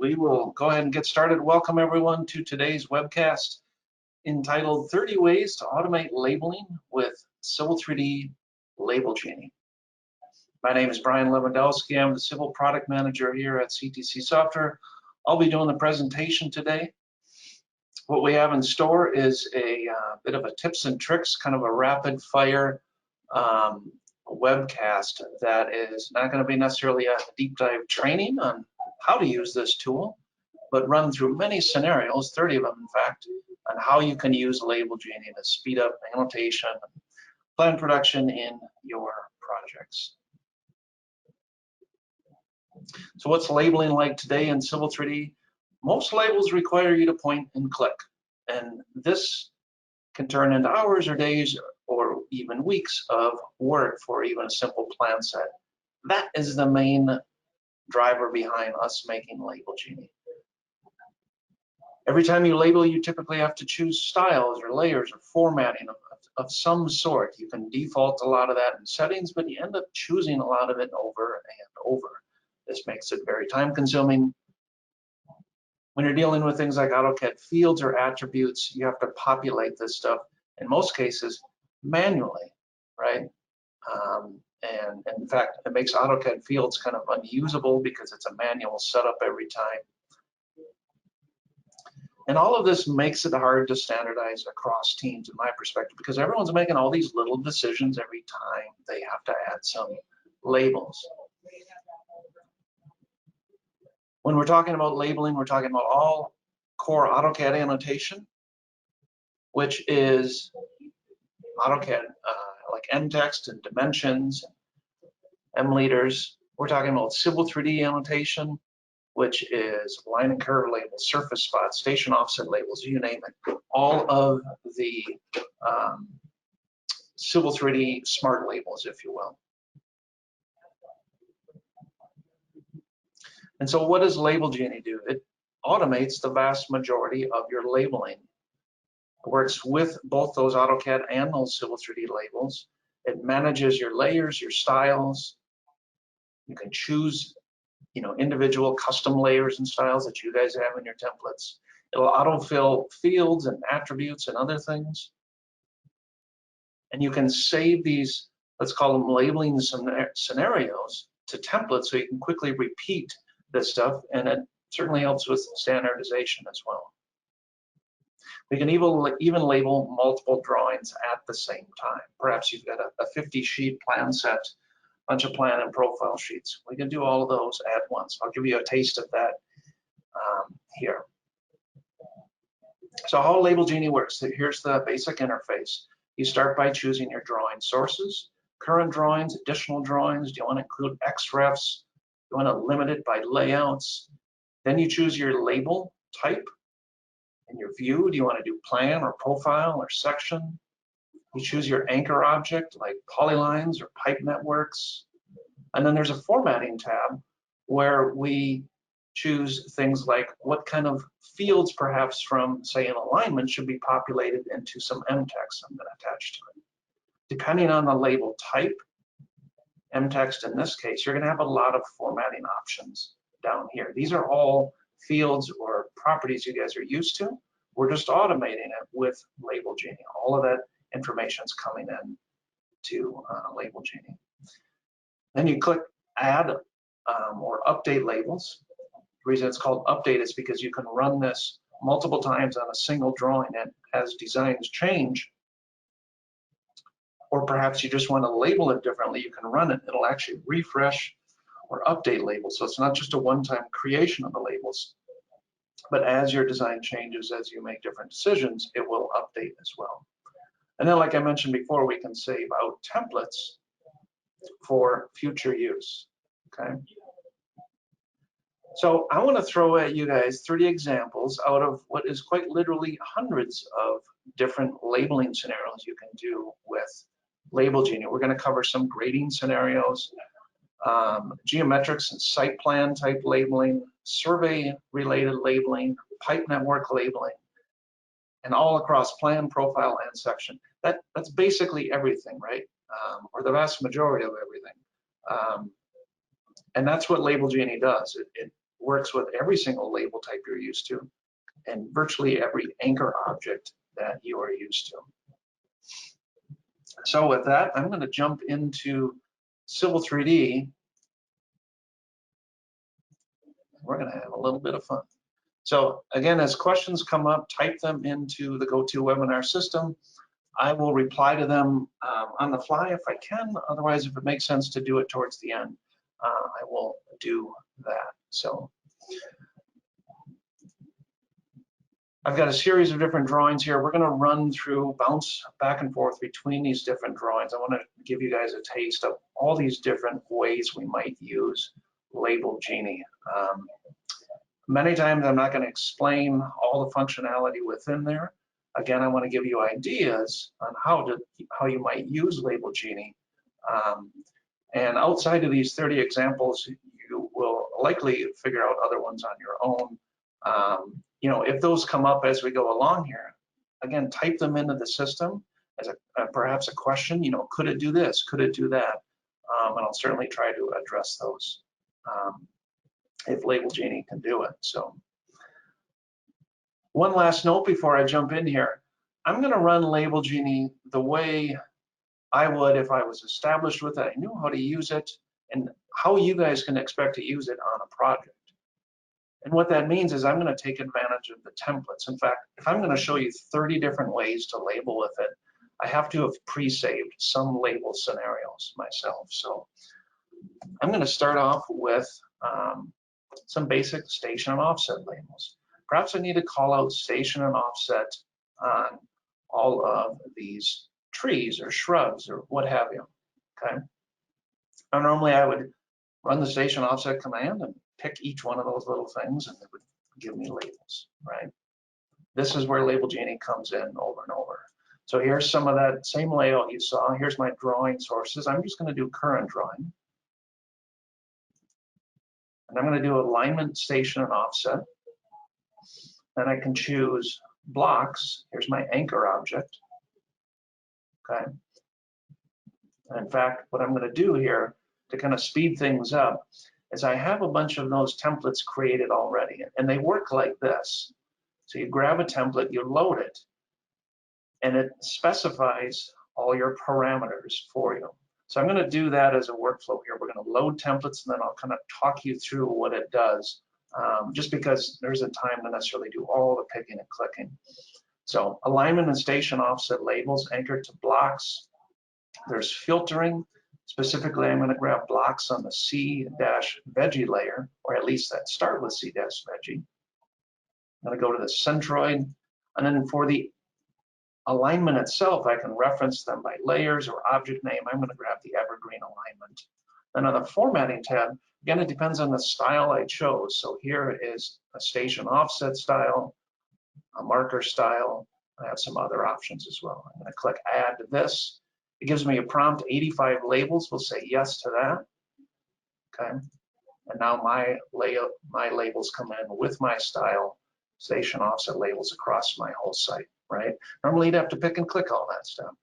we will go ahead and get started. Welcome everyone to today's webcast entitled 30 Ways to Automate Labeling with Civil 3D Label Genie. My name is Brian Lewandowski. I'm the Civil Product Manager here at CTC Software. I'll be doing the presentation today. What we have in store is a bit of a tips and tricks, kind of a rapid fire webcast that is not going to be necessarily a deep dive training on how to use this tool, but run through many scenarios, 30 of them in fact, on how you can use Label Genie to speed up annotation and plan production in your projects. So what's labeling like today in Civil 3D? Most labels require you to point and click, and this can turn into hours or days or even weeks of work for even a simple plan set. That is the main driver behind us making Label Genie. Every time you label, you typically have to choose styles or layers or formatting of some sort. You can default a lot of that in settings, but you end up choosing a lot of it over and over. This makes it very time consuming. When you're dealing with things like AutoCAD fields or attributes, you have to populate this stuff, in most cases, manually, right? And in fact, it makes AutoCAD fields kind of unusable because it's a manual setup every time. And all of this makes it hard to standardize across teams, in my perspective, because everyone's making all these little decisions every time they have to add some labels. When we're talking about labeling, we're talking about all core AutoCAD annotation, which is AutoCAD like MText and dimensions, M liters. We're talking about Civil 3D annotation, which is line and curve labels, surface spots, station offset labels, you name it. All of the Civil 3D smart labels, if you will. And so what does Label Genie do? It automates the vast majority of your labeling. It works with both those AutoCAD and those Civil 3D labels. It manages your layers, your styles. You can choose, individual custom layers and styles that you guys have in your templates. It'll autofill fields and attributes and other things. And you can save these, let's call them labeling scenarios, to templates so you can quickly repeat this stuff, and it certainly helps with standardization as well. We can even label multiple drawings at the same time. Perhaps you've got a 50-sheet plan set, bunch of plan and profile sheets. We can do all of those at once. I'll give you a taste of that here. So how Label Genie works, here's the basic interface. You start by choosing your drawing sources, current drawings, additional drawings. Do you want to include XREFs? You want to limit it by layouts. Then you choose your label type and your view. Do you want to do plan or profile or section? You choose your anchor object like polylines or pipe networks. And then there's a formatting tab where we choose things like what kind of fields perhaps from, say, an alignment should be populated into some MText I'm going to attach to it. Depending on the label type, MText in this case, you're going to have a lot of formatting options down here. These are all fields or properties you guys are used to. We're just automating it with Label Genie. All of that information is coming in to Label Genie. Then you click Add or Update Labels. The reason it's called Update is because you can run this multiple times on a single drawing, and as designs change, or perhaps you just want to label it differently, you can run it. It'll actually refresh or update labels. So it's not just a one-time creation of the labels, but as your design changes, as you make different decisions, it will update as well. And then, like I mentioned before, we can save out templates for future use, okay? So I want to throw at you guys 30 examples out of what is quite literally hundreds of different labeling scenarios you can do with Label Genie. We're going to cover some grading scenarios, geometrics and site plan type labeling, survey related labeling, pipe network labeling, and all across plan, profile, and section. That's basically everything, right? Or the vast majority of everything. And that's what Label Genie does. It works with every single label type you're used to and virtually every anchor object that you are used to. So with that, I'm going to jump into Civil 3D. We're going to have a little bit of fun. So again, as questions come up, type them into the GoToWebinar system. I will reply to them on the fly if I can. Otherwise, if it makes sense to do it towards the end, I will do that. So I've got a series of different drawings here. We're going to run through, bounce back and forth between these different drawings. I want to give you guys a taste of all these different ways we might use Label Genie. Many times I'm not going to explain all the functionality within there. Again, I want to give you ideas on how you might use Label Genie. And outside of these 30 examples, you will likely figure out other ones on your own. You know, if those come up as we go along here, again, type them into the system as perhaps a question. You know, could it do this? Could it do that? And I'll certainly try to address those if Label Genie can do it. So one last note before I jump in here. I'm going to run Label Genie the way I would if I was established with it. I knew how to use it and how you guys can expect to use it on a project. And what that means is I'm going to take advantage of the templates. In fact, if I'm going to show you 30 different ways to label with it, I have to have pre-saved some label scenarios myself. So I'm going to start off with some basic station and offset labels. Perhaps I need to call out station and offset on all of these trees or shrubs or what have you, okay? Now, normally I would run the station offset command and pick each one of those little things and it would give me labels, right? This is where Label Genie comes in over and over. So here's some of that same layout you saw. Here's my drawing sources. I'm just going to do current drawing. And I'm going to do alignment, station, and offset. Then I can choose blocks. Here's my anchor object. Okay. And in fact, what I'm going to do here to kind of speed things up is I have a bunch of those templates created already, and they work like this. So you grab a template, you load it, and it specifies all your parameters for you. So I'm going to do that as a workflow here. We're going to load templates, and then I'll kind of talk you through what it does, just because there isn't time to necessarily do all the picking and clicking. So alignment and station offset labels anchored to blocks. There's filtering. Specifically, I'm going to grab blocks on the C-Veggie layer, or at least that start with C-Veggie. I'm going to go to the centroid, and then for the alignment itself, I can reference them by layers or object name. I'm going to grab the evergreen alignment. Then on the formatting tab, again, it depends on the style I chose. So here is a station offset style, a marker style. I have some other options as well. I'm going to click add to this. It gives me a prompt, 85 labels. We'll say yes to that. Okay. And now my labels come in with my style, station offset labels across my whole site, right? Normally you'd have to pick and click all that stuff.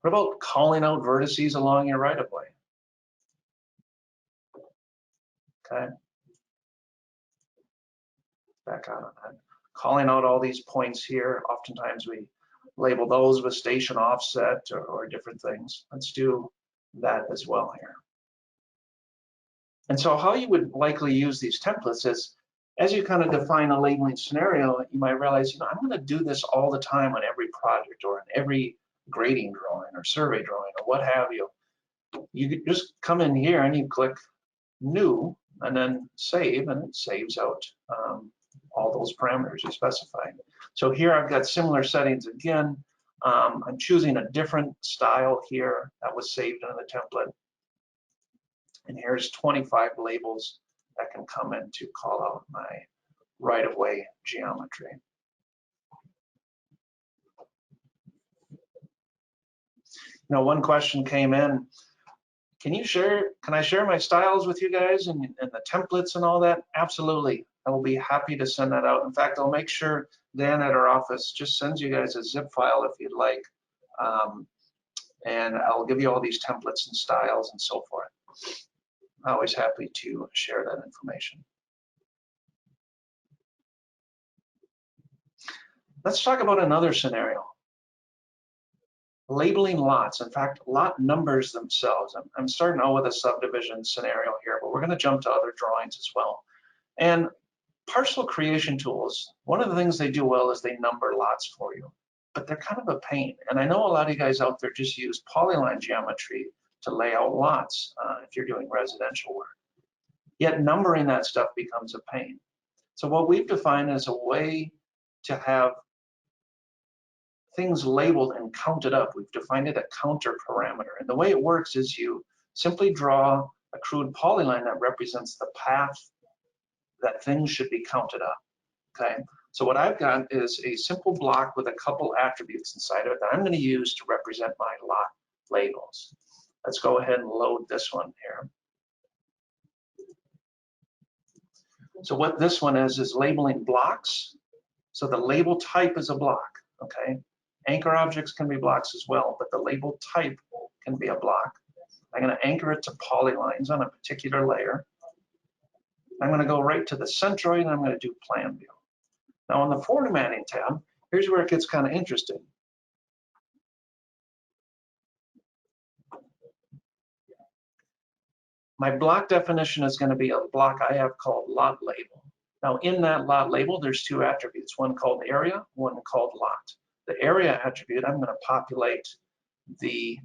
What about calling out vertices along your right of way? Okay. Back out on that. Calling out all these points here. Oftentimes we label those with station offset or different things. Let's do that as well here. And so how you would likely use these templates is, as you kind of define a labeling scenario, you might realize, you know, I'm going to do this all the time on every project or on every grading drawing or survey drawing or what have you. You just come in here and you click new and then save, and it saves out all those parameters you specified. So here I've got similar settings again. I'm choosing a different style here that was saved in the template. And here's 25 labels that can come in to call out my right-of-way geometry. Now, one question came in. Can I share my styles with you guys and the templates and all that? Absolutely. I will be happy to send that out. In fact, I'll make sure Dan at our office just sends you guys a zip file if you'd like. And I'll give you all these templates and styles and so forth. Always happy to share that information. Let's talk about another scenario. Labeling lots. In fact, lot numbers themselves. I'm starting out with a subdivision scenario here, but we're going to jump to other drawings as well. And parcel creation tools, one of the things they do well is they number lots for you, but they're kind of a pain. And I know a lot of you guys out there just use polyline geometry to lay out lots if you're doing residential work. Yet numbering that stuff becomes a pain. So what we've defined is a way to have things labeled and counted up. We've defined it a counter parameter. And the way it works is you simply draw a crude polyline that represents the path that things should be counted up, okay? So what I've got is a simple block with a couple attributes inside of it that I'm gonna use to represent my lot labels. Let's go ahead and load this one here. So what this one is labeling blocks. So the label type is a block, okay? Anchor objects can be blocks as well, but the label type can be a block. I'm gonna anchor it to polylines on a particular layer. I'm gonna go right to the centroid and I'm gonna do plan view. Now on the formatting tab, here's where it gets kind of interesting. My block definition is gonna be a block I have called lot label. Now in that lot label, there's two attributes, one called area, one called lot. The area attribute, I'm gonna populate the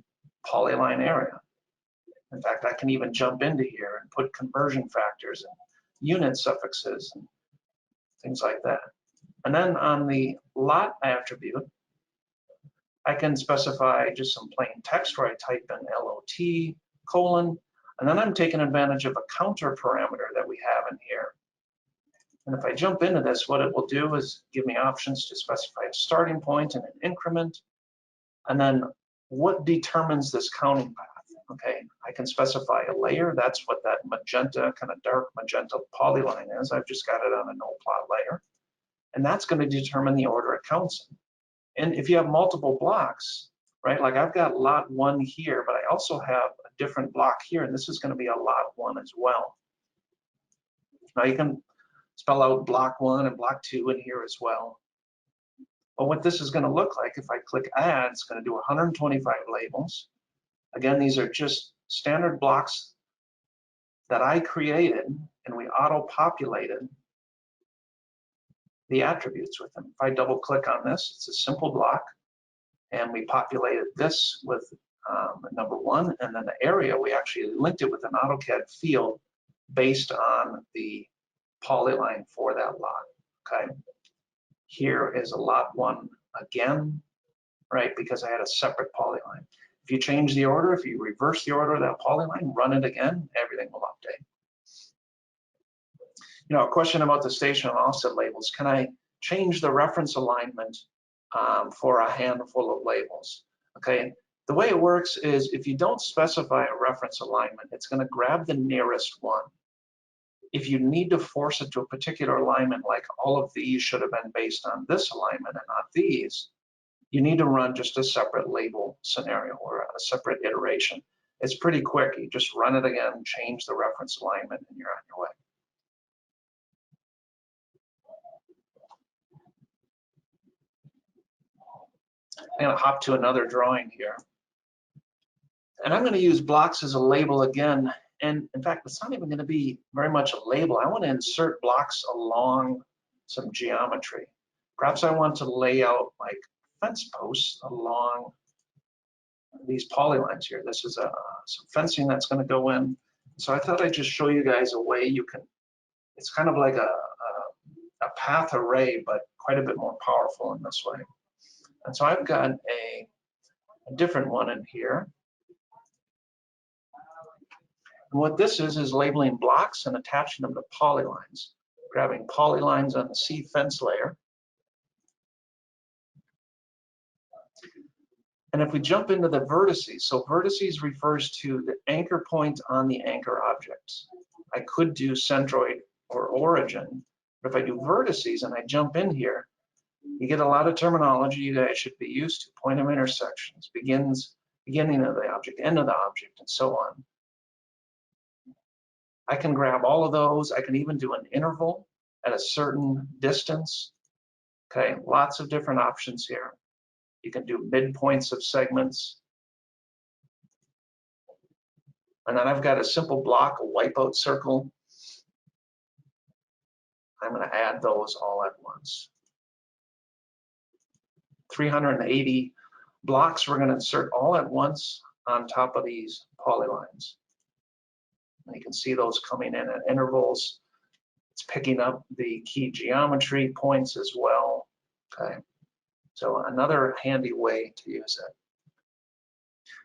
polyline area. In fact, I can even jump into here and put conversion factors and unit suffixes and things like that. And then on the lot attribute, I can specify just some plain text where I type in LOT, colon, and then I'm taking advantage of a counter parameter that we have in here. And if I jump into this, what it will do is give me options to specify a starting point and an increment, and then what determines this counting path. Okay, I can specify a layer. That's what that magenta, kind of dark magenta polyline is. I've just got it on a no plot layer. And that's going to determine the order it counts in. And if you have multiple blocks, right, like I've got lot 1 here, but I also have a different block here, and this is going to be a lot 1 as well. Now you can spell out block 1 and block 2 in here as well. But what this is going to look like, if I click add, it's going to do 125 labels. Again, these are just standard blocks that I created and we auto-populated the attributes with them. If I double click on this, it's a simple block, and we populated this with number 1, and then the area, we actually linked it with an AutoCAD field based on the polyline for that lot, okay? Here is a lot 1 again, right, because I had a separate polyline. If you change the order, if you reverse the order of that polyline, run it again, everything will update. You know, a question about the station and offset labels. Can I change the reference alignment for a handful of labels? Okay, the way it works is if you don't specify a reference alignment, it's going to grab the nearest one. If you need to force it to a particular alignment, like all of these should have been based on this alignment and not these, you need to run just a separate label scenario or a separate iteration. It's pretty quick. You just run it again, change the reference alignment, and you're on your way. I'm going to hop to another drawing here. And I'm going to use blocks as a label again. And in fact, it's not even going to be very much a label. I want to insert blocks along some geometry. Perhaps I want to lay out like fence posts along these polylines here. This is some fencing that's going to go in. So I thought I'd just show you guys a way you can, it's kind of like a path array, but quite a bit more powerful in this way. And so I've got a different one in here. And what this is labeling blocks and attaching them to polylines. Grabbing polylines on the C fence layer. And if we jump into the vertices, so vertices refers to the anchor point on the anchor objects. I could do centroid or origin, but if I do vertices and I jump in here, you get a lot of terminology you guys should be used to. Point of intersections, begins beginning of the object, end of the object, and so on. I can grab all of those. I can even do an interval at a certain distance. Okay, lots of different options here. You can do midpoints of segments. And then I've got a simple block, a wipeout circle. I'm going to add those all at once. 380 blocks we're going to insert all at once on top of these polylines. And you can see those coming in at intervals. It's picking up the key geometry points as well. Okay, so another handy way to use it.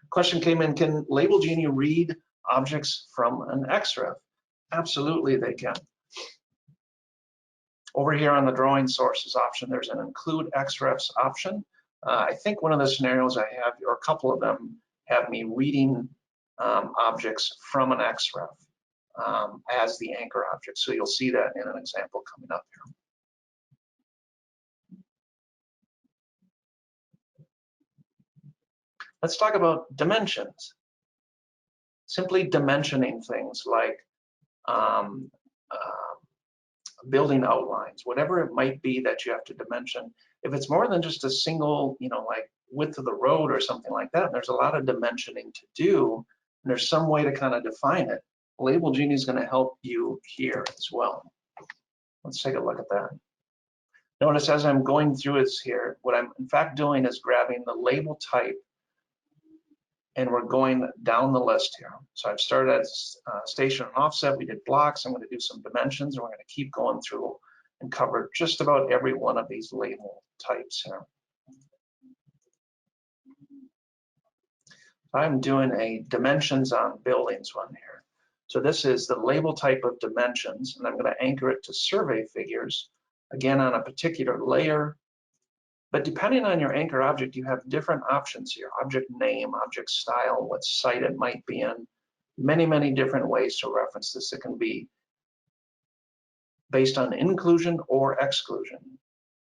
Question came in, can Label Genie read objects from an XREF? Absolutely they can. Over here on the drawing sources option, there's an include XREFs option. I think one of the scenarios I have, or a couple of them, have me reading objects from an XREF as the anchor object. So you'll see that in an example coming up here. Let's talk about dimensions. Simply dimensioning things like building outlines, whatever it might be that you have to dimension. If it's more than just a single, like width of the road or something like that, there's a lot of dimensioning to do, and there's some way to kind of define it. Label Genie is going to help you here as well. Let's take a look at that. Notice as I'm going through this here, what I'm in fact doing is grabbing the label type, and we're going down the list here. So I've started at station and offset. We did blocks. I'm going to do some dimensions, and we're going to keep going through and cover just about every one of these label types here. I'm doing a dimensions on buildings one here. So this is the label type of dimensions, and I'm going to anchor it to survey figures, again on a particular layer. But depending on your anchor object, you have different options here. Object name, object style, what site it might be in. Many, many different ways to reference this. It can be based on inclusion or exclusion.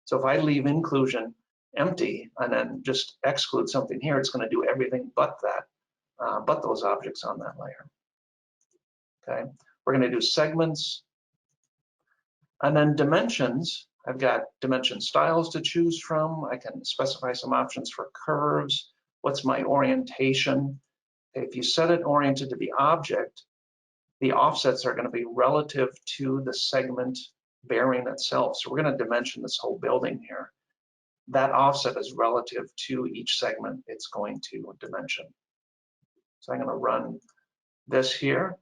So if I leave inclusion empty and then just exclude something here, it's going to do everything but that, but those objects on that layer. Okay, we're going to do segments. And then dimensions. I've got dimension styles to choose from. I can specify some options for curves. What's my orientation? If you set it oriented to the object, the offsets are going to be relative to the segment bearing itself. So we're going to dimension this whole building here. That offset is relative to each segment it's going to dimension. So I'm going to run this here.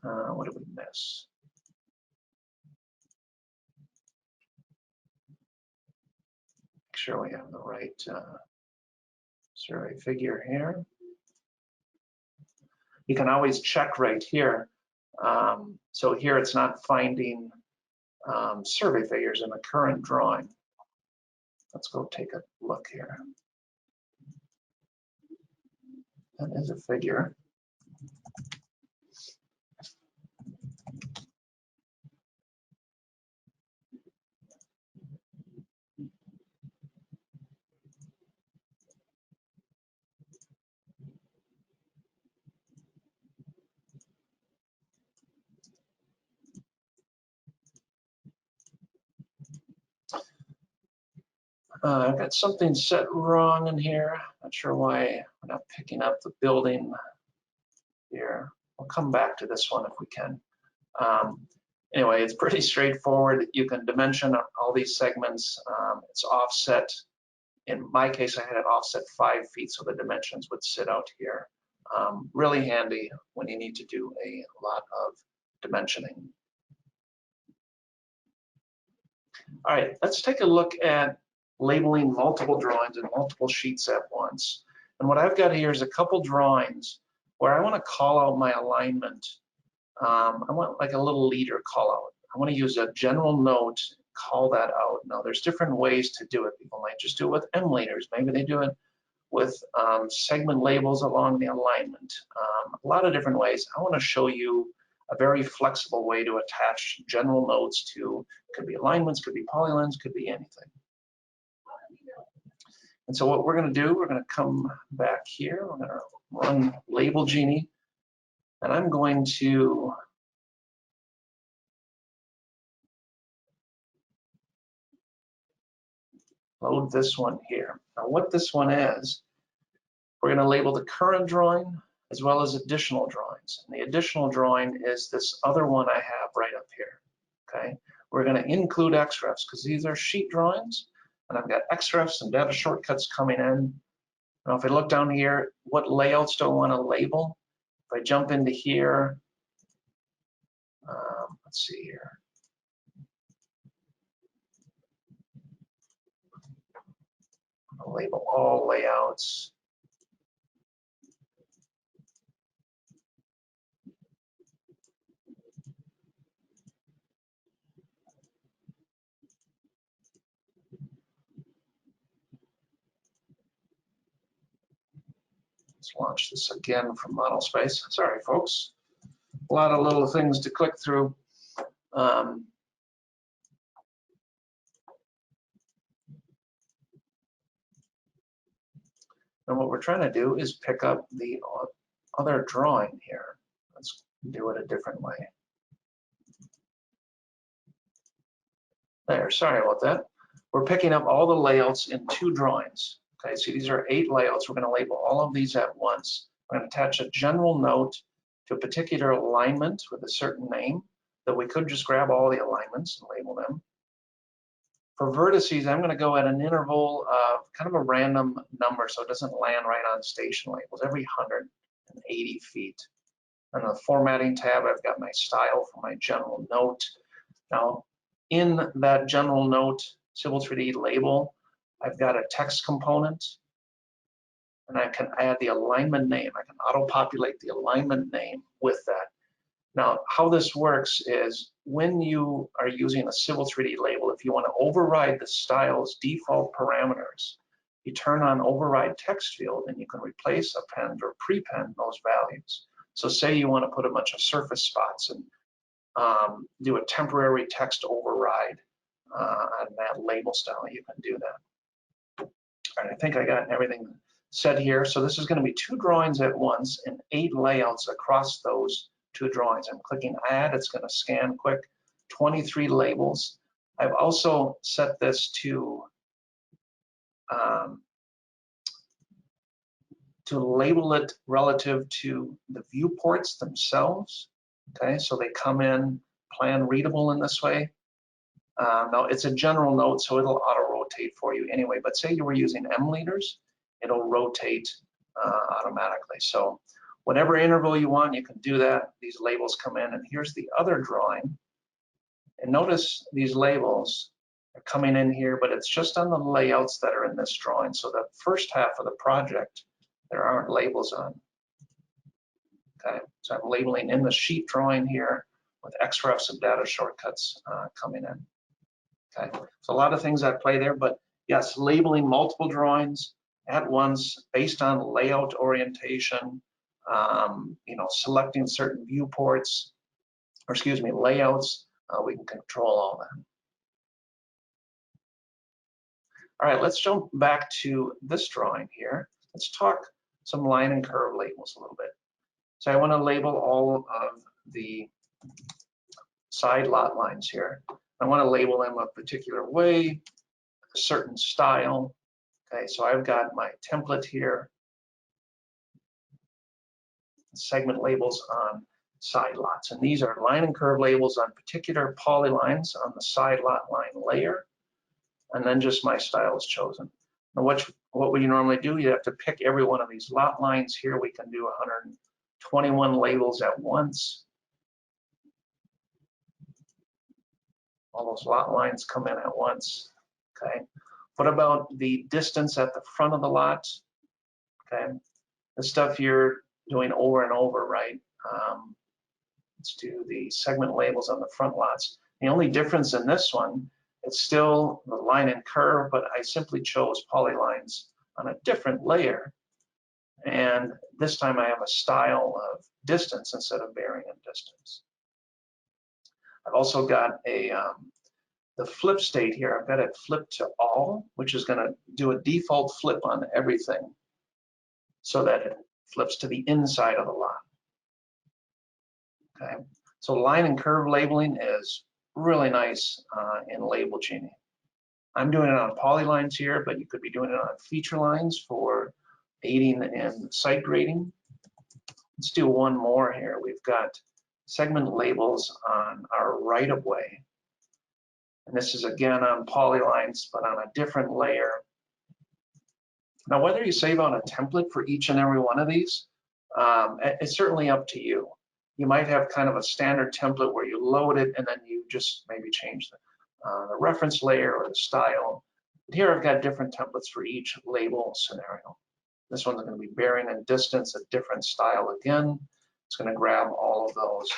What did we miss? Make sure we have the right survey figure here. You can always check right here. So here it's not finding survey figures in the current drawing. Let's go take a look here. That is a figure. I've got something set wrong in here. Not sure why I'm not picking up the building here. We'll come back to this one if we can. Anyway, it's pretty straightforward. You can dimension all these segments. It's offset. In my case, I had it offset 5 feet, so the dimensions would sit out here. Really handy when you need to do a lot of dimensioning. All right, let's take a look at labeling multiple drawings and multiple sheets at once. And what I've got here is a couple drawings where I want to call out my alignment. I want like a little leader call out. I want to use a general note, call that out. Now there's different ways to do it. People might just do it with M leaders. Maybe they do it with segment labels along the alignment. A lot of different ways. I want to show you a very flexible way to attach general notes to, could be alignments, could be polylines, could be anything. And so what we're going to do, we're going to come back here. We're going to run Label Genie, and I'm going to load this one here. Now what this one is, we're going to label the current drawing as well as additional drawings. And the additional drawing is this other one I have right up here. Okay, we're going to include XREFs because these are sheet drawings, and I've got XREFs and data shortcuts coming in. Now if I look down here, what layouts do I want to label? If I jump into here, let's see here. I'll label all layouts. Let's launch this again from ModelSpace. Sorry, folks. A lot of little things to click through. And what we're trying to do is pick up the other drawing here. Let's do it a different way. There, sorry about that. We're picking up all the layouts in 2 drawings. Okay, so these are 8 layouts. We're going to label all of these at once. We're going to attach a general note to a particular alignment with a certain name, that we could just grab all the alignments and label them. For vertices, I'm going to go at an interval of kind of a random number so it doesn't land right on station labels, every 180 feet. On the formatting tab, I've got my style for my general note. Now, in that general note Civil 3D label, I've got a text component, and I can add the alignment name. I can auto-populate the alignment name with that. Now, how this works is when you are using a Civil 3D label, if you want to override the style's default parameters, you turn on Override Text Field, and you can replace, append, or prepend those values. So say you want to put a bunch of surface spots and do a temporary text override on that label style, you can do that. All right, I think I got everything set here. So this is going to be 2 drawings at once and 8 layouts across those 2 drawings. I'm clicking Add. It's going to scan quick. 23 labels. I've also set this to label it relative to the viewports themselves. Okay, so they come in plan readable in this way. Now it's a general note, so it'll auto-rotate for you anyway, but say you were using M leaders, it'll rotate automatically. So whatever interval you want, you can do that. These labels come in, and here's the other drawing. And notice these labels are coming in here, but it's just on the layouts that are in this drawing. So the first half of the project, there aren't labels on. Okay, so I'm labeling in the sheet drawing here with XREFs and data shortcuts coming in. Okay, so a lot of things at play there, but yes, labeling multiple drawings at once based on layout orientation, you know, selecting certain viewports, or excuse me, layouts, we can control all that. All right, let's jump back to this drawing here. Let's talk some line and curve labels a little bit. So I want to label all of the side lot lines here. I want to label them a particular way, a certain style. Okay, so I've got my template here, segment labels on side lots, and these are line and curve labels on particular polylines on the side lot line layer, and then just my style is chosen. Now what would you normally do? You have to pick every one of these lot lines here. We can do 121 labels at once. All those lot lines come in at once. Okay. What about the distance at the front of the lot? Okay. The stuff you're doing over and over, right? Let's do the segment labels on the front lots. The only difference in this one, it's still the line and curve, but I simply chose polylines on a different layer. And this time I have a style of distance instead of bearing and distance. I've also got a the flip state here, I've got it flipped to all, which is going to do a default flip on everything so that it flips to the inside of the line. Okay, so line and curve labeling is really nice in Label Genie. I'm doing it on Polylines here, but you could be doing it on feature lines for aiding in site grading. Let's do one more here. We've got segment labels on our right-of-way. And this is again on Polylines, but on a different layer. Now, whether you save on a template for each and every one of these, it's certainly up to you. You might have kind of a standard template where you load it and then you just maybe change the reference layer or the style. But here I've got different templates for each label scenario. This one's going to be bearing and distance, a different style again. It's going to grab all of those,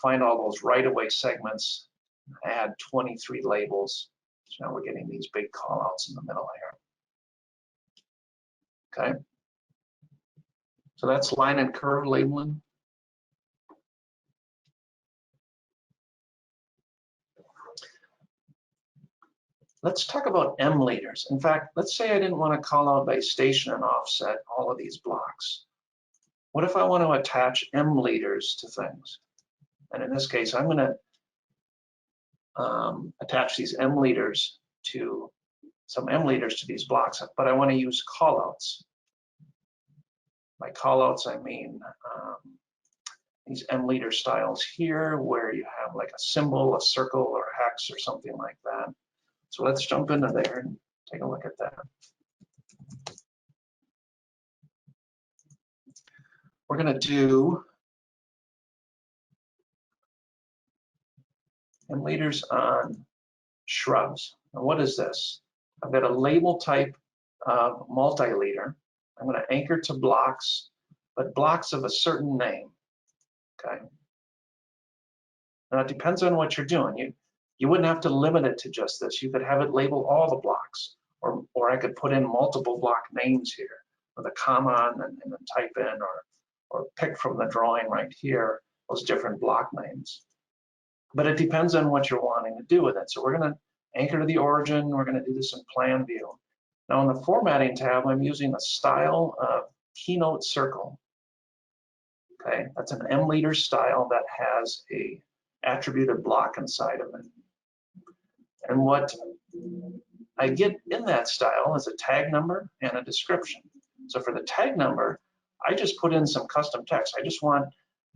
find all those right-of-way segments, add 23 labels. So now we're getting these big callouts in the middle here. Okay. So that's line and curve labeling. Let's talk about M leaders. In fact, let's say I didn't want to call out by station and offset all of these blocks. What if I want to attach M leaders to things? And in this case, I'm going to attach these M leaders to some M leaders to these blocks, but I want to use callouts. By callouts, I mean these M leader styles here, where you have like a symbol, a circle, or a hex, or something like that. So let's jump into there and take a look at that. We're going to do M leaders on shrubs. Now, what is this? I've got a label type of multi-leader. I'm going to anchor to blocks, but blocks of a certain name. Okay. Now it depends on what you're doing. You wouldn't have to limit it to just this. You could have it label all the blocks, or I could put in multiple block names here with a comma and then type in, or pick from the drawing right here those different block names. But it depends on what you're wanting to do with it. So we're going to anchor to the origin. We're going to do this in plan view. Now in the formatting tab, I'm using a style of keynote circle. Okay, that's an M leader style that has a attributed block inside of it. And what I get in that style is a tag number and a description. So for the tag number, I just put in some custom text. I just want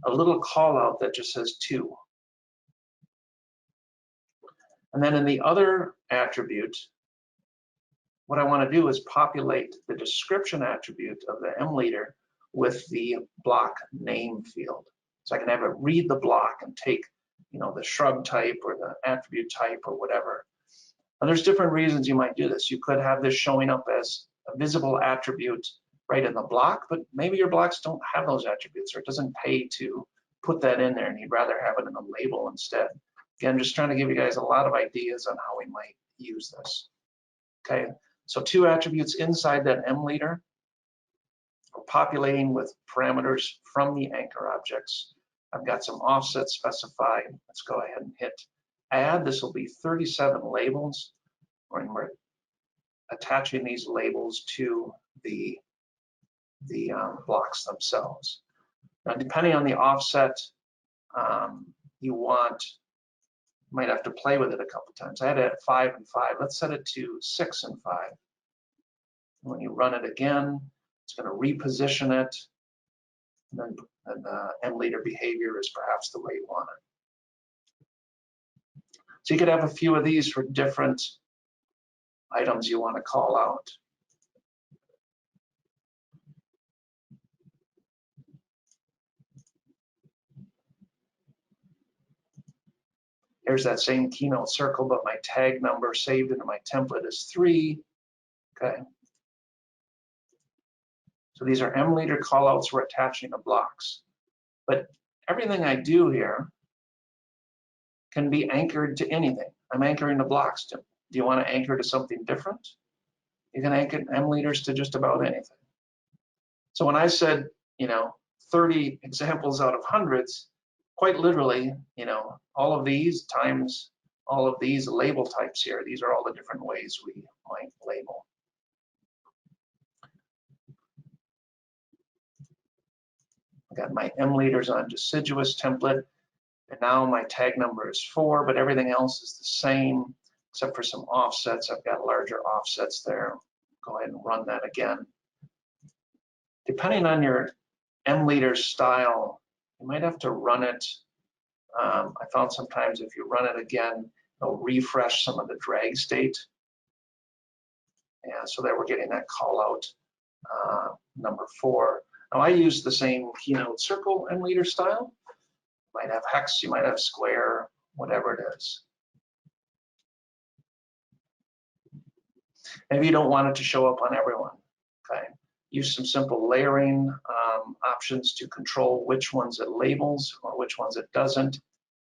a little call out that just says 2. And then in the other attribute, what I want to do is populate the description attribute of the M leader with the block name field. So I can have it read the block and take, the shrub type or the attribute type or whatever. Now there's different reasons you might do this. You could have this showing up as a visible attribute right in the block, but maybe your blocks don't have those attributes, or it doesn't pay to put that in there and you'd rather have it in a label instead. Again, just trying to give you guys a lot of ideas on how we might use this. Okay, so 2 attributes inside that M leader. We're populating with parameters from the anchor objects. I've got some offsets specified. Let's go ahead and hit add. This will be 37 labels, and we're attaching these labels to the blocks themselves. Now, depending on the offset you might have to play with it a couple times. I had it at 5 and 5. Let's set it to 6 and 5. When you run it again, it's going to reposition it, and then the M leader behavior is perhaps the way you want it. So you could have a few of these for different items you want to call out. Here's that same keynote circle, but my tag number saved into my template is 3. Okay. So these are M leader callouts we're attaching to blocks. But everything I do here can be anchored to anything. I'm anchoring the blocks to. Do you want to anchor to something different? You can anchor M leaders to just about anything. So when I said, 30 examples out of hundreds, quite literally, all of these times all of these label types here. These are all the different ways we might label. I got my M liters on deciduous template, and now my tag number is 4, but everything else is the same except for some offsets. I've got larger offsets there. Go ahead and run that again. Depending on your M liter style, you might have to run it. I found sometimes if you run it again, it'll refresh some of the drag state. Yeah, so there we're getting that call out number 4. Now I use the same keynote circle M liter style. You might have hex, you might have square, whatever it is. Maybe you don't want it to show up on everyone. Okay. Use some simple layering options to control which ones it labels or which ones it doesn't.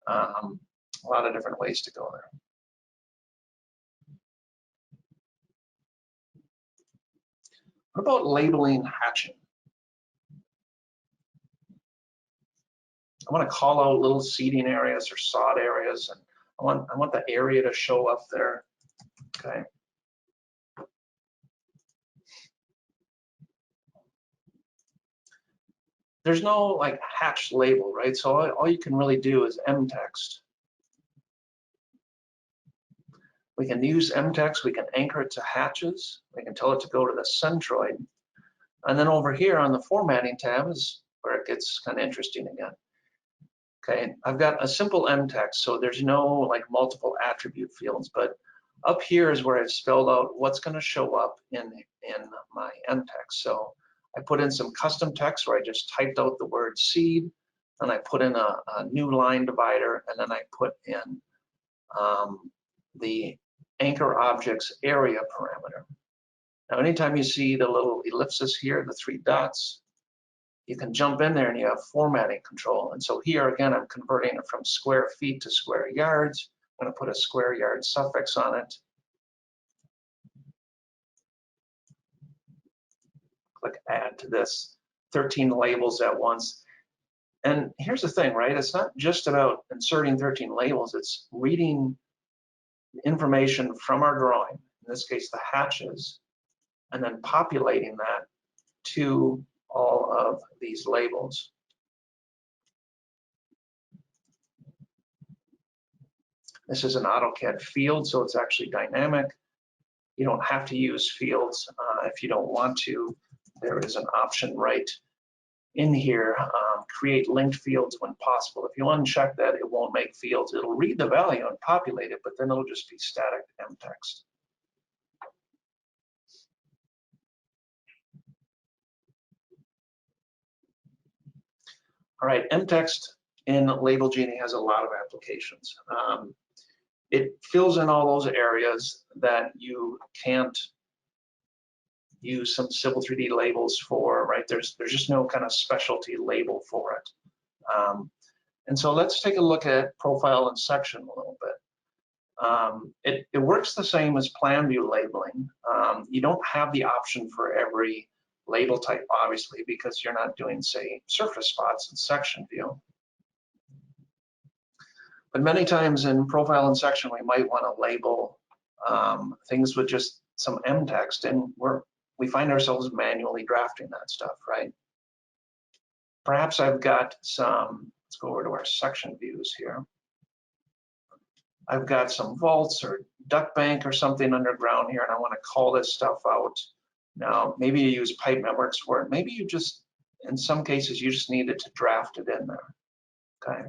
A lot of different ways to go there. What about labeling hatching? I want to call out little seeding areas or sod areas, and I want the area to show up there. Okay. There's no like hatch label, right? So all you can really do is MText. We can use MText, we can anchor it to hatches, we can tell it to go to the centroid. And then over here on the formatting tab is where it gets kind of interesting again. Okay, I've got a simple MText, so there's no like multiple attribute fields, but up here is where I've spelled out what's going to show up in my MText. So I put in some custom text where I just typed out the word seed, and I put in a new line divider, and then I put in the anchor objects area parameter. Now, anytime you see the little ellipsis here, the 3 dots, you can jump in there and you have formatting control. And so here again, I'm converting it from square feet to square yards. I'm going to put a square yard suffix on it. Click add to this, 13 labels at once. And here's the thing, right? It's not just about inserting 13 labels, it's reading information from our drawing, in this case, the hatches, and then populating that to all of these labels. This is an AutoCAD field, so it's actually dynamic. You don't have to use fields if you don't want to. There is an option right in here, create linked fields when possible. If you uncheck that, it won't make fields. It'll read the value and populate it, but then it'll just be static MText. All right, MText in Label Genie has a lot of applications. It fills in all those areas that you can't use some Civil 3D labels for, right? There's just no kind of specialty label for it. And so let's take a look at profile and section a little bit. It works the same as plan view labeling. You don't have the option for every label type, obviously, because you're not doing, say, surface spots in section view. But many times in profile and section, we might want to label things with just some MText, and we find ourselves manually drafting that stuff, right? Perhaps I've got some, let's go over to our section views here. I've got some vaults or duct bank or something underground here, and I want to call this stuff out. Now, maybe you use pipe networks for it. Maybe you just, in some cases, you just needed to draft it in there, okay?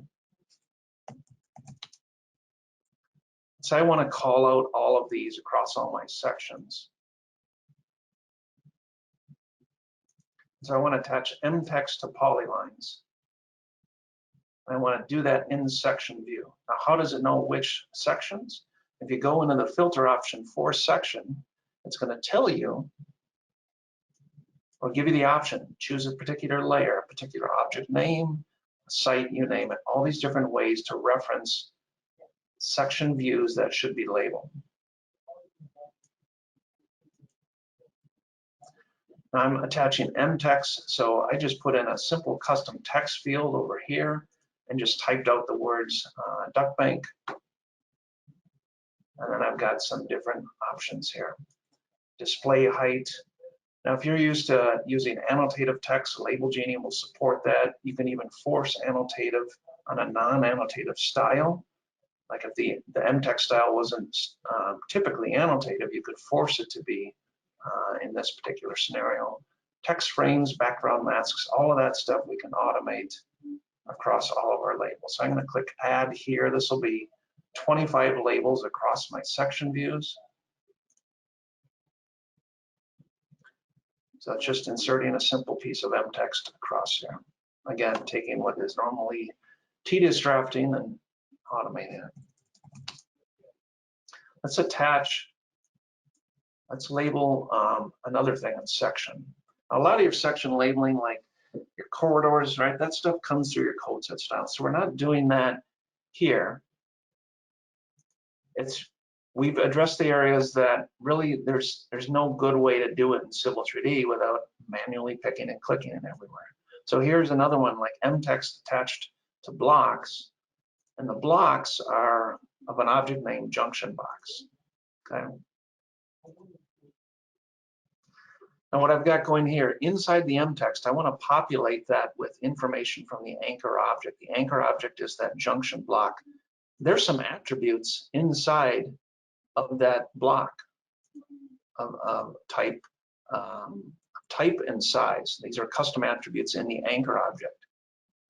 So I want to call out all of these across all my sections. So I want to attach MText to Polylines. I want to do that in the section view. Now, how does it know which sections? If you go into the filter option for section, it's going to tell you, or give you the option, choose a particular layer, a particular object name, a site, you name it, all these different ways to reference section views that should be labeled. Now I'm attaching MText, so I just put in a simple custom text field over here and just typed out the words duct bank. And then I've got some different options here. Display height. Now, if you're used to using annotative text, Label Genie will support that. You can even force annotative on a non-annotative style. Like if the MText style wasn't typically annotative, you could force it to be in this particular scenario. Text frames, background masks, all of that stuff we can automate across all of our labels. So I'm going to click Add here. This will be 25 labels across my section views. So it's just inserting a simple piece of MText across here. Again, taking what is normally tedious drafting and automating it. Let's attach, let's label another thing in section. A lot of your section labeling, like your corridors, right? That stuff comes through your code set style. So we're not doing that here. We've addressed the areas that really there's no good way to do it in Civil 3D without manually picking and clicking it everywhere. So here's another one, like MText attached to blocks, and the blocks are of an object named junction box. Okay. Now what I've got going here inside the MText, I want to populate that with information from the anchor object. The anchor object is that junction block. There's some attributes inside of that block of type and size. These are custom attributes in the anchor object.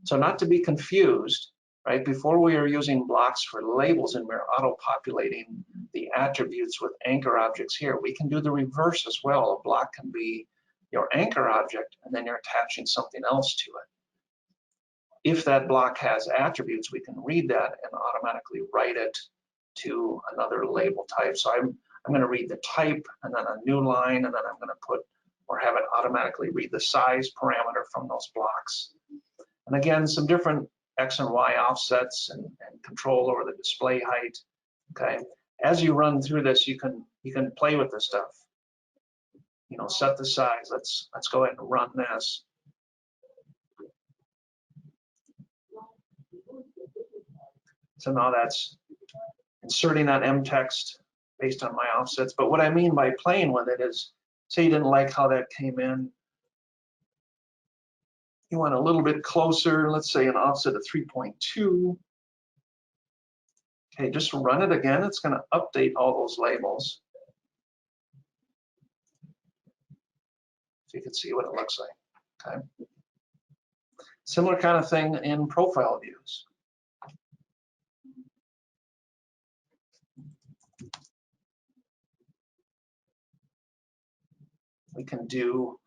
So not to be confused, right? Before we were using blocks for labels and we're auto-populating the attributes with anchor objects here. We can do the reverse as well. A block can be your anchor object and then you're attaching something else to it. If that block has attributes, we can read that and automatically write it to another label type. So I'm going to read the type and then a new line, and then I'm going to put or have it automatically read the size parameter from those blocks. And again, some different X and Y offsets and control over the display height. Okay, as you run through this, you can play with this stuff. You know, set the size. Let's go ahead and run this. So now that's inserting that MText based on my offsets. But what I mean by playing with it is, say you didn't like how that came in. You want a little bit closer, let's say an offset of 3.2. Okay, just run it again. It's going to update all those labels. So you can see what it looks like. Okay. Similar kind of thing in profile views. We can do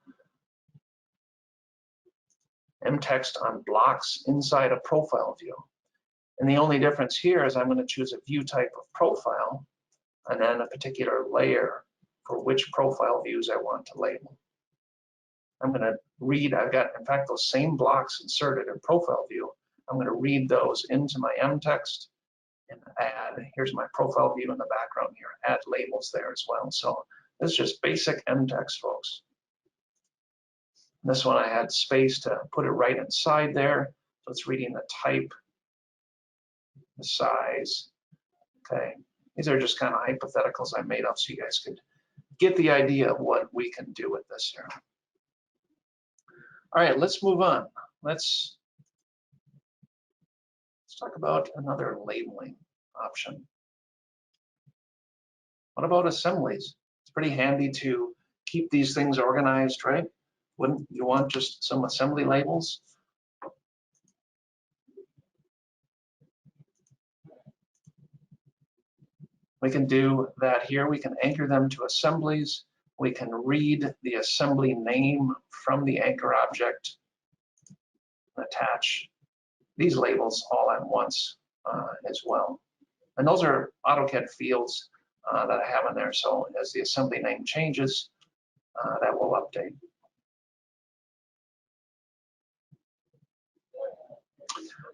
MText on blocks inside a profile view. And the only difference here is I'm going to choose a view type of profile and then a particular layer for which profile views I want to label. I'm going to read, I've got, in fact, those same blocks inserted in profile view. I'm going to read those into my MText and add, here's my profile view in the background here, add labels there as well. So this is just basic MText, folks. This one I had space to put it right inside there. So it's reading the type, the size. Okay, these are just kind of hypotheticals I made up so you guys could get the idea of what we can do with this here. All right, let's move on. Let's talk about another labeling option. What about assemblies? It's pretty handy to keep these things organized, right? Wouldn't you want just some assembly labels? We can do that here. We can anchor them to assemblies. We can read the assembly name from the anchor object and attach these labels all at once as well. And those are AutoCAD fields that I have in there. So as the assembly name changes, that will update.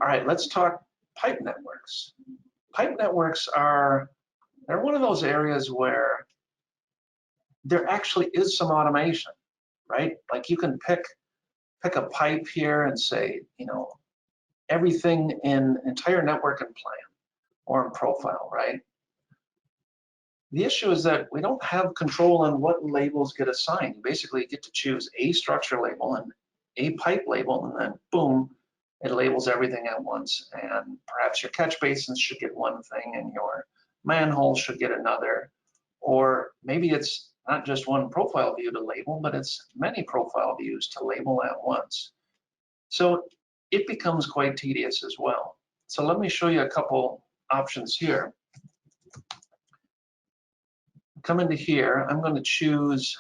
All right, let's talk pipe networks. Pipe networks they're one of those areas where there actually is some automation, right? Like you can pick a pipe here and say, you know, everything in entire network and plan or in profile, right? The issue is that we don't have control on what labels get assigned. You basically get to choose a structure label and a pipe label, and then boom, it labels everything at once. And perhaps your catch basins should get one thing and your manhole should get another. Or maybe it's not just one profile view to label, but it's many profile views to label at once. So it becomes quite tedious as well. So let me show you a couple options here. Come into here, I'm going to choose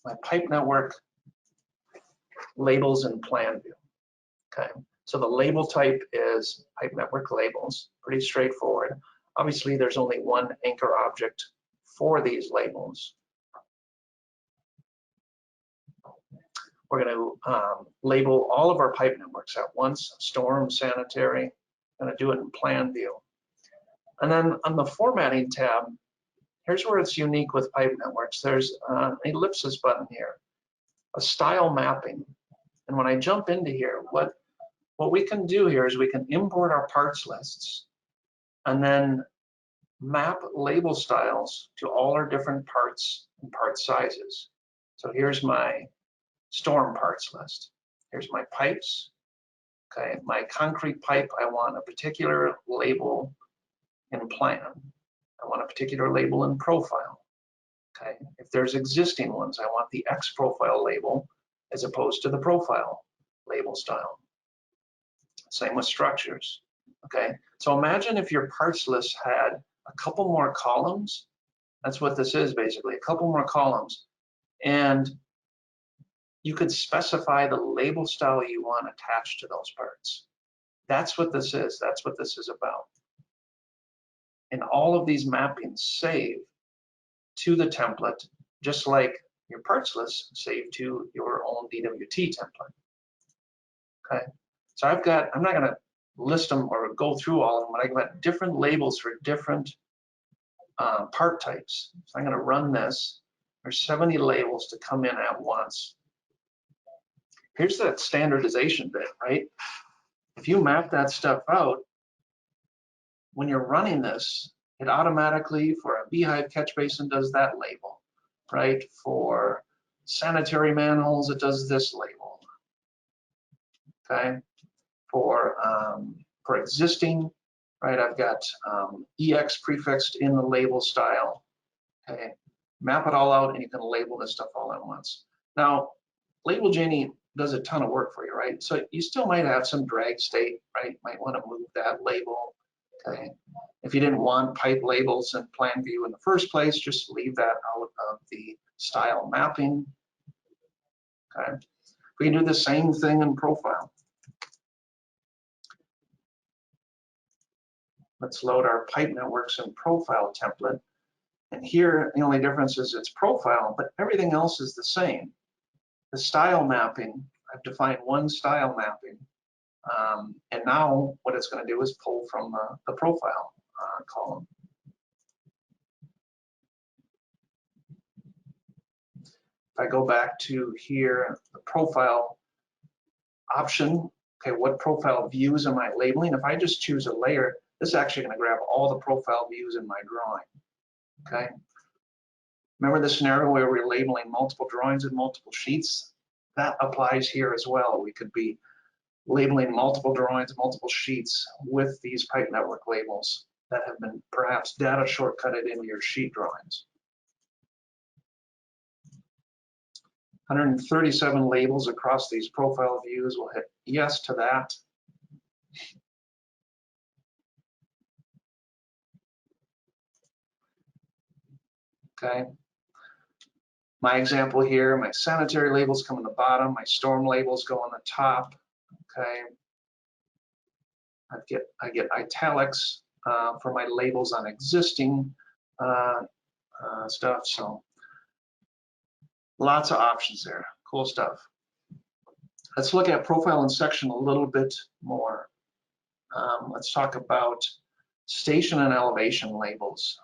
my pipe network labels in plan view. Okay, so the label type is pipe network labels, pretty straightforward. Obviously, there's only one anchor object for these labels. We're going to label all of our pipe networks at once, storm, sanitary. I'm going to do it in plan view. And then on the formatting tab, here's where it's unique with pipe networks. There's an ellipsis button here, a style mapping. And when I jump into here, what we can do here is we can import our parts lists and then map label styles to all our different parts and part sizes. So here's my storm parts list. Here's my pipes. Okay, my concrete pipe, I want a particular label in plan. I want a particular label in profile. Okay, if there's existing ones, I want the X profile label as opposed to the profile label style. Same with structures. Okay, so imagine if your parts list had a couple more columns. That's what this is basically, a couple more columns. And you could specify the label style you want attached to those parts. That's what this is. That's what this is about. And all of these mappings save to the template, just like your parts list save to your own DWT template. Okay, so I'm not going to list them or go through all of them, but I've got different labels for different part types. So I'm going to run this. There's 70 labels to come in at once. Here's that standardization bit, right? If you map that stuff out, when you're running this, it automatically, for a beehive catch basin, does that label, right? For sanitary manholes, it does this label, okay? For existing, right, I've got EX prefixed in the label style, okay? Map it all out and you can label this stuff all at once. Now, Label Genie does a ton of work for you, right? So you still might have some drag state, right? Might want to move that label, okay? If you didn't want pipe labels in plan view in the first place, just leave that out of the style mapping, okay? We can do the same thing in profile. Let's load our pipe networks in profile template. And here, the only difference is it's profile, but everything else is the same. The style mapping, I've defined one style mapping. And now what it's going to do is pull from the profile column. If I go back to here, the profile option, okay, what profile views am I labeling? If I just choose a layer, this is actually going to grab all the profile views in my drawing, okay? Remember the scenario where we're labeling multiple drawings and multiple sheets? That applies here as well. We could be labeling multiple drawings, multiple sheets with these pipe network labels that have been perhaps data shortcutted into your sheet drawings. 137 labels across these profile views. We'll hit yes to that. Okay. My example here, my sanitary labels come on the bottom, my storm labels go on the top. Okay. I get italics for my labels on existing stuff. So lots of options there. Cool stuff. Let's look at profile and section a little bit more. Let's talk about station and elevation labels.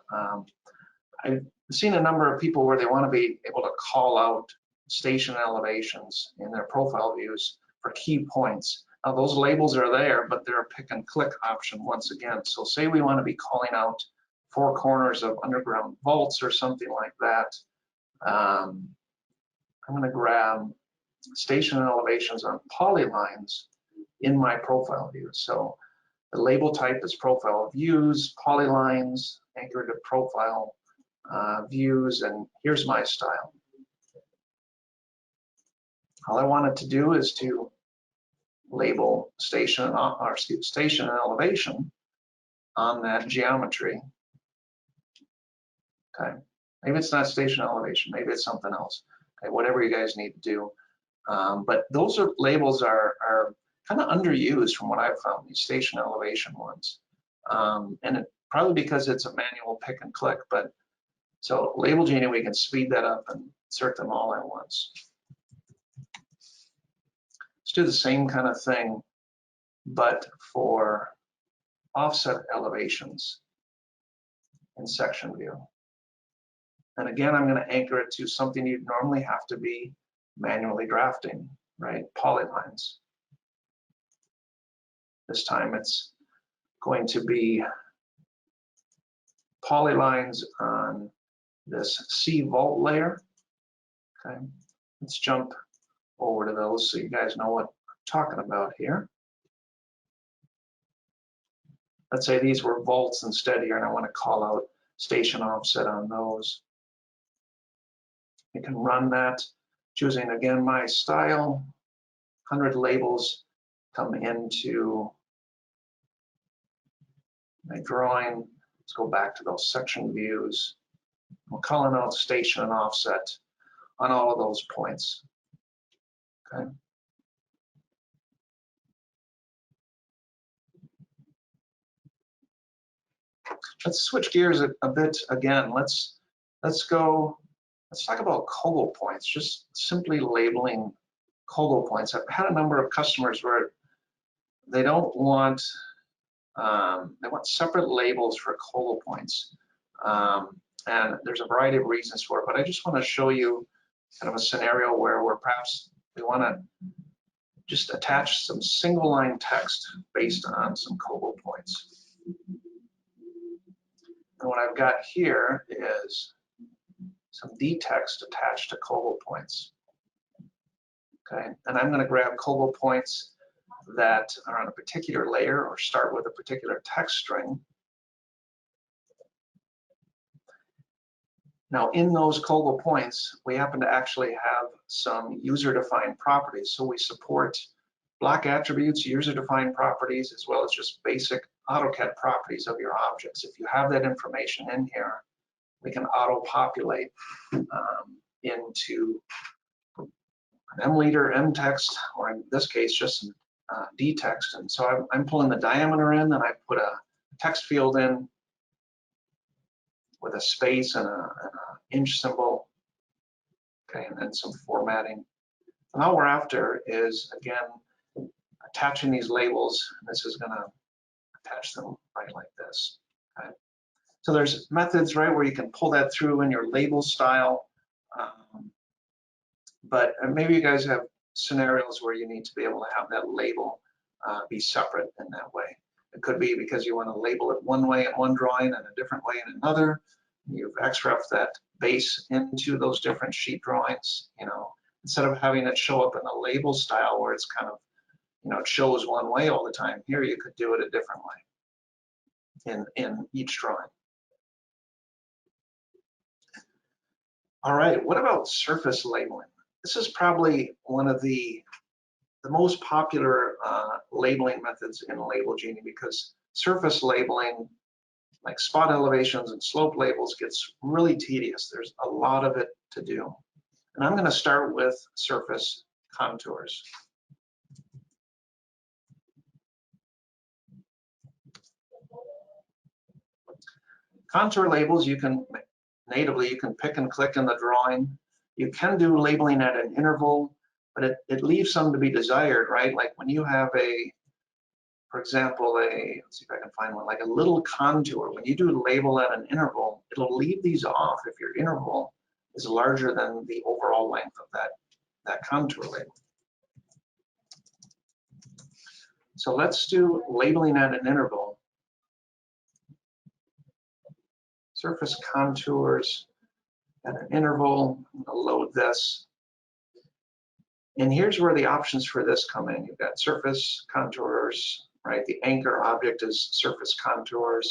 I've seen a number of people where they want to be able to call out station elevations in their profile views for key points. Now those labels are there, but they're a pick and click option once again. So say we want to be calling out 4 corners of underground vaults or something like that. I'm going to grab station and elevations on polylines in my profile view. So the label type is profile views, polylines, anchored to profile views, and here's my style. All I wanted to do is to label station and elevation on that geometry. Okay, maybe it's not station elevation, maybe it's something else. Okay, whatever you guys need to do. But those labels are kind of underused from what I've found, these station elevation ones. And probably because it's a manual pick and click, but so Label Genie, we can speed that up and insert them all at once. Let's do the same kind of thing, but for offset elevations in section view. And again, I'm going to anchor it to something you'd normally have to be manually drafting, right? Polylines. This time it's going to be polylines on this C vault layer. Okay, let's jump over to those so you guys know what I'm talking about here. Let's say these were vaults instead here, and I want to call out station offset on those. You can run that, choosing again my style, 100 labels come into my drawing. Let's go back to those section views. We're calling out station and offset on all of those points. Okay. Let's switch gears a bit again. Let's talk about Kobo points, just simply labeling Kobo points. I've had a number of customers where they don't want, they want separate labels for Kobo points. And there's a variety of reasons for it, but I just want to show you kind of a scenario where perhaps we want to just attach some single line text based on some Kobo points. And what I've got here is some D-text attached to Kobo points. Okay, and I'm going to grab Kobo points that are on a particular layer or start with a particular text string. Now, in those Kobo points, we happen to actually have some user-defined properties. So we support block attributes, user-defined properties, as well as just basic AutoCAD properties of your objects. If you have that information in here, we can auto-populate into an M-liter, MText, or in this case, just some D-text. And so I'm pulling the diameter in, and I put a text field in with a space and an inch symbol, okay, and then some formatting. And all we're after is, again, attaching these labels. This is going to attach them right like this. Okay. So there's methods, right, where you can pull that through in your label style. But maybe you guys have scenarios where you need to be able to have that label be separate in that way. It could be because you want to label it one way in one drawing and a different way in another. You've XREF'd that base into those different sheet drawings, you know, instead of having it show up in a label style where it's kind of, you know, it shows one way all the time. Here you could do it a different way in each drawing. All right, what about surface labeling? This is probably one of the most popular labeling methods in Label Genie, because surface labeling, like spot elevations and slope labels, gets really tedious. There's a lot of it to do. And I'm going to start with surface contours. Contour labels, you can pick and click in the drawing. You can do labeling at an interval, but it leaves some to be desired, right? Like when you have for example, let's see if I can find one, like a little contour. When you do label at an interval, it'll leave these off if your interval is larger than the overall length of that contour label. So let's do labeling at an interval. Surface contours at an interval. I'm going to load this. And here's where the options for this come in. You've got surface contours, right? The anchor object is surface contours.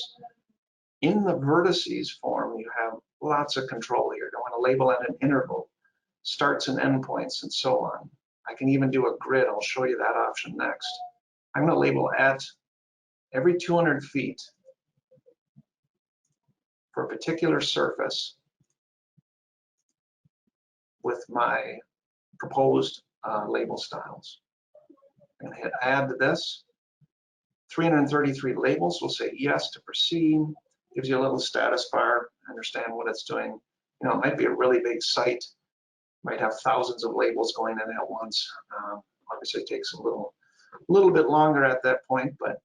In the vertices form, you have lots of control here. I want to label at an interval, starts and endpoints, and so on. I can even do a grid. I'll show you that option next. I'm going to label at every 200 feet for a particular surface with my proposed label styles. I'm going to hit add to this. 333 labels. We'll say yes to proceed. Gives you a little status bar. Understand what it's doing. You know, it might be a really big site. Might have thousands of labels going in at once. Obviously, it takes a little bit longer at that point, but.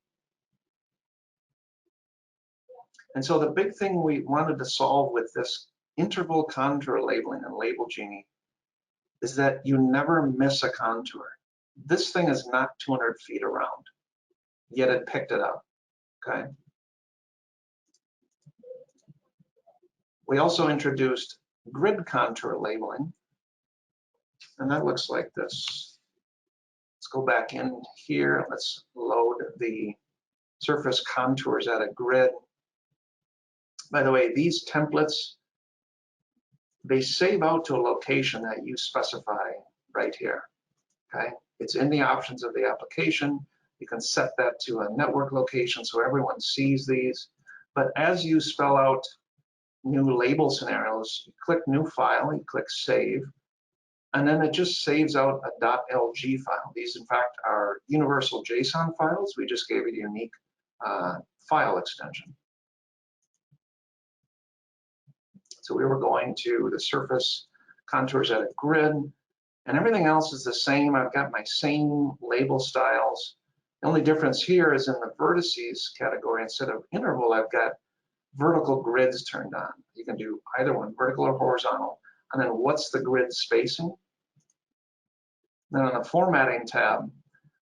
And so the big thing we wanted to solve with this interval contour labeling in Label Genie is that you never miss a contour. This thing is not 200 feet around, yet it picked it up, okay? We also introduced grid contour labeling, and that looks like this. Let's go back in here. Let's load the surface contours at a grid. By the way, these templates, they save out to a location that you specify right here, okay? It's in the options of the application. You can set that to a network location so everyone sees these. But as you spell out new label scenarios, you click new file, you click save, and then it just saves out a .lg file. These, in fact, are universal JSON files. We just gave it a unique file extension. So we were going to the surface contours at a grid, and everything else is the same. I've got my same label styles. The only difference here is in the vertices category, instead of interval, I've got vertical grids turned on. You can do either one, vertical or horizontal. And then what's the grid spacing? Then on the formatting tab,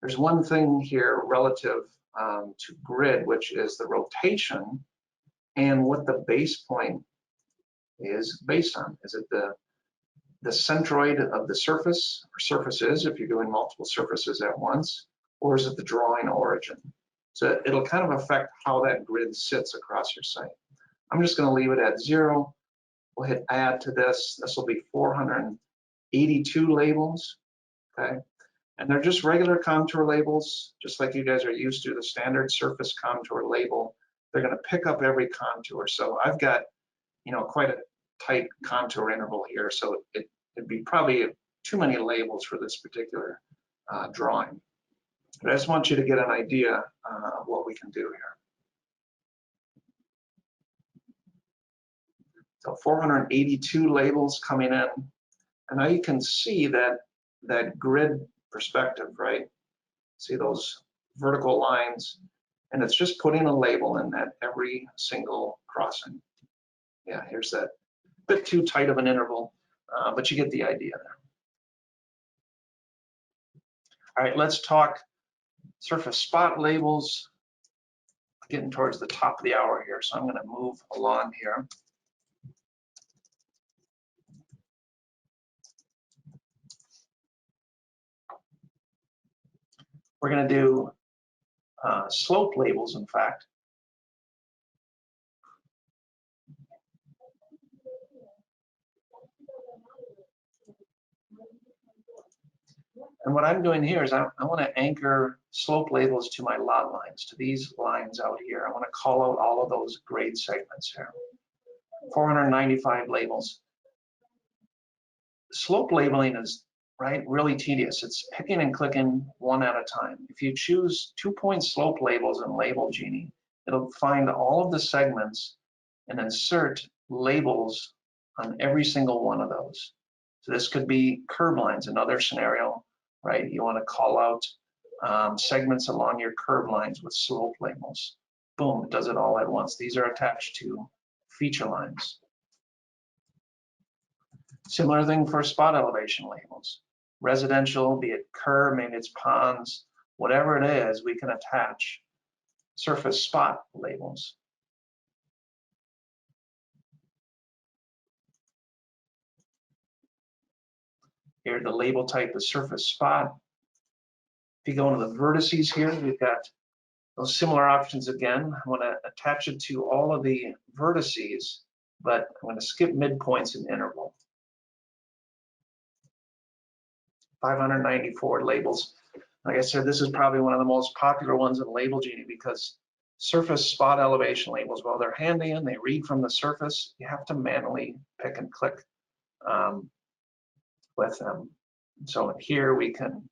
there's one thing here relative to grid, which is the rotation and what the base point is based on. Is it the centroid of the surface or surfaces if you're doing multiple surfaces at once, or is it the drawing origin? So it'll kind of affect how that grid sits across your site. I'm just going to leave it at 0. We'll hit add to this. This will be 482 labels, okay? And they're just regular contour labels, just like you guys are used to, the standard surface contour label. They're going to pick up every contour. So I've got, you know, quite a tight contour interval here, so it'd be probably too many labels for this particular drawing. But I just want you to get an idea of what we can do here. So 482 labels coming in, and now you can see that grid perspective, right? See those vertical lines, and it's just putting a label in at every single crossing. Yeah, here's that. Bit too tight of an interval, but you get the idea there. All right, let's talk surface spot labels. Getting towards the top of the hour here, so I'm going to move along here. We're going to do slope labels, in fact. And what I'm doing here is I want to anchor slope labels to my lot lines, to these lines out here. I want to call out all of those grade segments here. 495 labels. Slope labeling is, right, really tedious. It's picking and clicking one at a time. If you choose 2-point slope labels in Label Genie, it'll find all of the segments and insert labels on every single one of those. So this could be curb lines, another scenario, right? You want to call out segments along your curb lines with slope labels. Boom, it does it all at once. These are attached to feature lines. Similar thing for spot elevation labels. Residential, be it curb, maybe it's ponds, whatever it is, we can attach surface spot labels. Here, the label type is surface spot. If you go into the vertices here, we've got those similar options again. I want to attach it to all of the vertices, but I'm going to skip midpoints and interval. 594 labels. Like I said, this is probably one of the most popular ones in Label Genie because surface spot elevation labels, while they're handy and they read from the surface, you have to manually pick and click with them. So here we can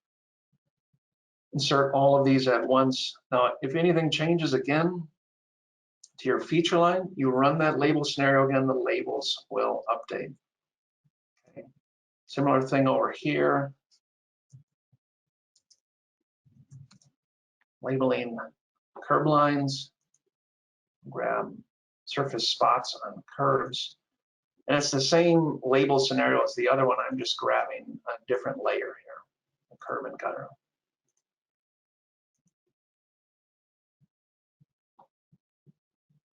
insert all of these at once. Now, if anything changes again to your feature line, you run that label scenario again, the labels will update. Okay. Similar thing over here. Labeling curb lines, grab surface spots on curves. And it's the same label scenario as the other one. I'm just grabbing a different layer here, a curb and gutter.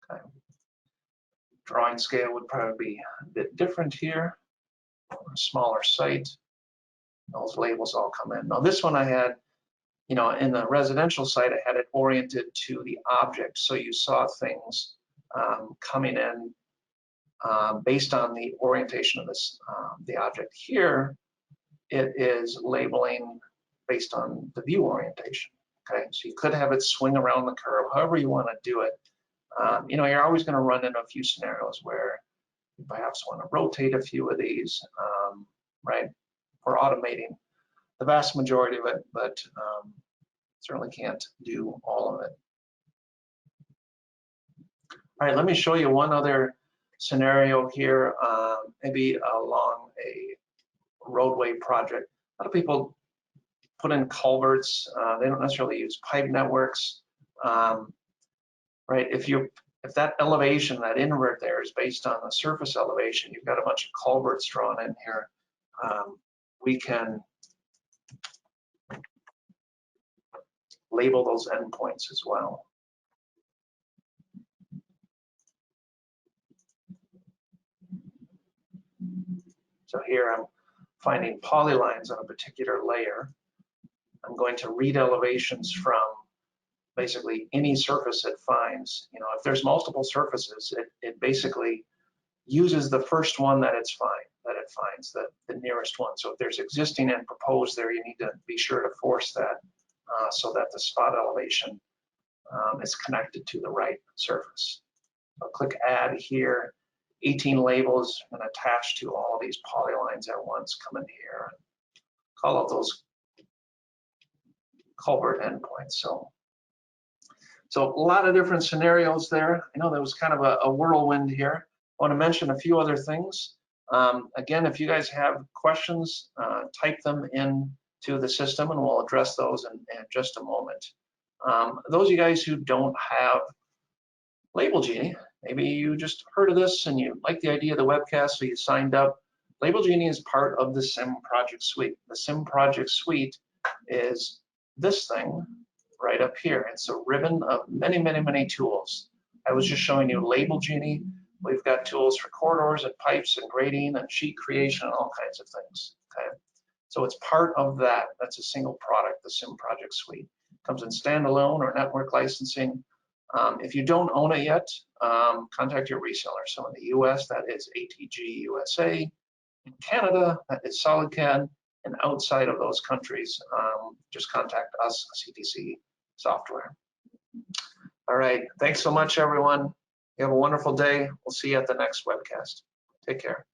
Okay. Drawing scale would probably be a bit different here. A smaller site. Those labels all come in. Now this one I had, you know, in the residential site, I had it oriented to the object. So you saw things coming in based on the orientation of this, the object. Here, it is labeling based on the view orientation. Okay, so you could have it swing around the curve, however you want to do it. You know, you're always going to run into a few scenarios where you perhaps want to rotate a few of these, right? For automating the vast majority of it, but certainly can't do all of it. All right, let me show you one other scenario here, maybe along a roadway project. A lot of people put in culverts. They don't necessarily use pipe networks, right? If that elevation, that invert there is based on the surface elevation, you've got a bunch of culverts drawn in here. We can label those endpoints as well. So here I'm finding polylines on a particular layer. I'm going to read elevations from basically any surface it finds. You know, if there's multiple surfaces, it basically uses the first one that it finds, the nearest one. So if there's existing and proposed there, you need to be sure to force that so that the spot elevation is connected to the right surface. I'll click add here, 18 labels, and attach to all of these polylines at once. Come in here and call out those culvert endpoints. So a lot of different scenarios there. I know that was kind of a whirlwind here. I want to mention a few other things. Again, if you guys have questions, type them into the system and we'll address those in just a moment. Those of you guys who don't have Label Genie, maybe you just heard of this and you like the idea of the webcast, so you signed up. Label Genie is part of the Sim Project Suite. The Sim Project Suite is this thing right up here. It's a ribbon of many, many, many tools. I was just showing you Label Genie. We've got tools for corridors and pipes and grading and sheet creation and all kinds of things. Okay, so it's part of that. That's a single product, the Sim Project Suite. It comes in standalone or network licensing. If you don't own it yet, contact your reseller. So in the US, that is ATG USA. In Canada, that is SolidCAD. And outside of those countries, just contact us, CTC Software. All right, thanks so much, everyone. You have a wonderful day. We'll see you at the next webcast. Take care.